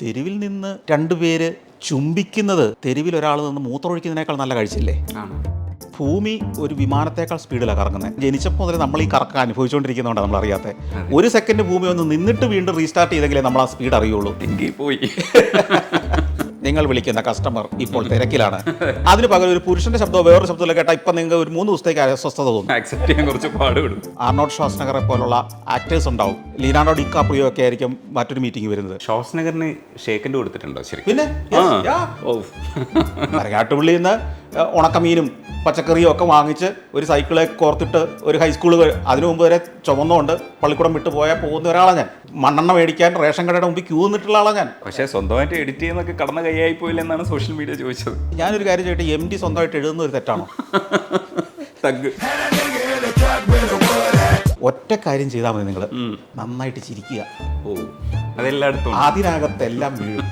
തെരുവിൽ നിന്ന് രണ്ടുപേര് ചുംബിക്കുന്നത് തെരുവിൽ ഒരാൾ നിന്ന് മൂത്രമൊഴിക്കുന്നതിനേക്കാൾ നല്ല കാഴ്ചയില്ലേ? ഭൂമി ഒരു വിമാനത്തേക്കാൾ സ്പീഡിലാണ് കറങ്ങുന്നത്. ജനിച്ചപ്പോൾ മുതൽ നമ്മൾ ഈ കറക്കം അനുഭവിച്ചുകൊണ്ടിരിക്കുന്നതുകൊണ്ടാണ് നമ്മൾ അറിയാത്ത. ഒരു സെക്കൻഡ് ഭൂമി ഒന്ന് നിന്നിട്ട് വീണ്ടും റീസ്റ്റാർട്ട് ചെയ്തെങ്കിലേ നമ്മൾ ആ സ്പീഡ് അറിയുള്ളൂ. പോയി നിങ്ങൾ വിളിക്കുന്ന കസ്റ്റമർ ഇപ്പോൾ തിരക്കിലാണ്. അതിന് പകരം ഒരു പുരുഷന്റെ ശബ്ദമോ വേറൊരു ശബ്ദമോ കേട്ടാൽ ഇപ്പം നിങ്ങൾക്ക് ഒരു 3 ദിവസത്തേക്ക് അസ്വസ്ഥത തോന്നും. ആക്സെപ്റ്റ് ചെയ്യാൻ കുറച്ച് പാടുപെടും. ആർണോൾഡ് ഷ്വാസ്നഗറെ പോലുള്ള ആക്ടേഴ്സ് ഉണ്ടാവും. ലിയോനാർഡോ ഡികാപ്രിയോ ഒക്കെ ആയിരിക്കും മറ്റൊരു മീറ്റിംഗ് വരുന്നത്. ഷ്വാസ്നഗറിന് ഷേക്കൻഡ് കൊടുത്തിട്ടുണ്ടോ ശരിക്കും? പിന്നെ അരങ്ങാട്ടുപള്ളിയിൽ നിന്ന് ഉണക്കമീനും പച്ചക്കറിയും ഒക്കെ വാങ്ങിച്ച് ഒരു സൈക്കിളെ കോർത്തിട്ട് ഒരു ഹൈസ്കൂള് അതിനു മുമ്പ് വരെ ചുമന്നുകൊണ്ട് പള്ളിക്കൂടം വിട്ടു പോയാൽ പോകുന്ന ഒരാളാണ് ഞാൻ. മണ്ണെണ്ണ മേടിക്കാൻ റേഷൻ കടയുടെ മുമ്പിൽ ക്യൂ നിന്നിട്ടുള്ള ആളാണ് ഞാൻ. പക്ഷേ സ്വന്തമായിട്ട് എഡിറ്റ് ചെയ്യുന്നൊക്കെ കടന്ന കൈയായി പോയില്ല എന്നാണ് സോഷ്യൽ മീഡിയ ചോദിച്ചത്. ഞാനൊരു കാര്യം ചോദിച്ചിട്ട് MD സ്വന്തമായിട്ട് എഴുതുന്ന ഒരു തെറ്റാണോ? തഗ് ഒറ്റ കാര്യം ചെയ്താൽ മതി, നിങ്ങൾ നന്നായിട്ട് ചിരിക്കുക. അതെല്ലായിടത്തും അതിനകത്തെല്ലാം വീഴും,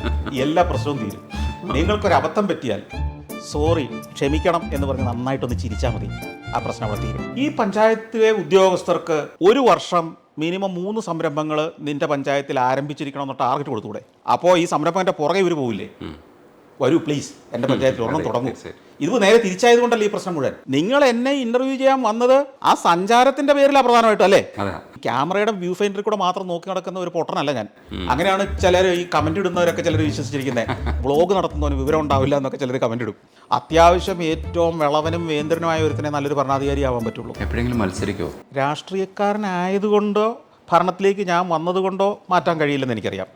എല്ലാ പ്രശ്നവും തീരും. നിങ്ങൾക്കൊരു അബദ്ധം പറ്റിയാൽ സോറി, ക്ഷമിക്കണം എന്ന് പറഞ്ഞ് നന്നായിട്ടൊന്ന് ചിരിച്ചാൽ മതി, ആ പ്രശ്നം അവിടെ തീരും. ഈ പഞ്ചായത്തിലെ ഉദ്യോഗസ്ഥർക്ക് ഒരു വർഷം മിനിമം 3 സംരംഭങ്ങൾ നിന്റെ പഞ്ചായത്തിൽ ആരംഭിച്ചിരിക്കണം എന്ന് ടാർഗറ്റ് കൊടുത്തൂടെ? അപ്പോൾ ഈ സംരംഭത്തിൻ്റെ പുറകെ ഇവർ പോവില്ലേ? വരൂ പ്ലീസ്, എൻ്റെ പഞ്ചായത്തിൽ ഒരെണ്ണം തുടങ്ങും. ഇത് നേരെ തിരിച്ചായതുകൊണ്ടല്ലേ ഈ പ്രശ്നം മുഴുവൻ. നിങ്ങൾ എന്നെ ഇന്റർവ്യൂ ചെയ്യാൻ വന്നത് ആ സഞ്ചാരത്തിന്റെ പേരിലാണ് പ്രധാനമായിട്ടും അല്ലേ? ക്യാമറയുടെ വ്യൂ ഫൈൻഡറിൽ കൂടെ മാത്രം നോക്കി നടക്കുന്ന ഒരു പൊട്ടനല്ല ഞാൻ. അങ്ങനെയാണ് ചിലർ ഈ കമന്റ് ഇടുന്നവരൊക്കെ ചിലർ വിശ്വസിച്ചിരിക്കുന്നത്. വ്ളോഗ് നടത്തുന്നവന് വിവരം ഉണ്ടാവില്ല എന്നൊക്കെ ചിലർ കമന്റ് ഇടും. അത്യാവശ്യം ഏറ്റവും വിളവനും വേന്ദ്രനുമായ ഒരുത്തനെ നല്ലൊരു ഭരണാധികാരി ആവാൻ പറ്റുള്ളൂ. എപ്പോഴെങ്കിലും മത്സരിക്കോ? രാഷ്ട്രീയക്കാരനായതുകൊണ്ടോ ഭരണത്തിലേക്ക് ഞാൻ വന്നതുകൊണ്ടോ മാറ്റാൻ കഴിയില്ലെന്ന് എനിക്കറിയാം.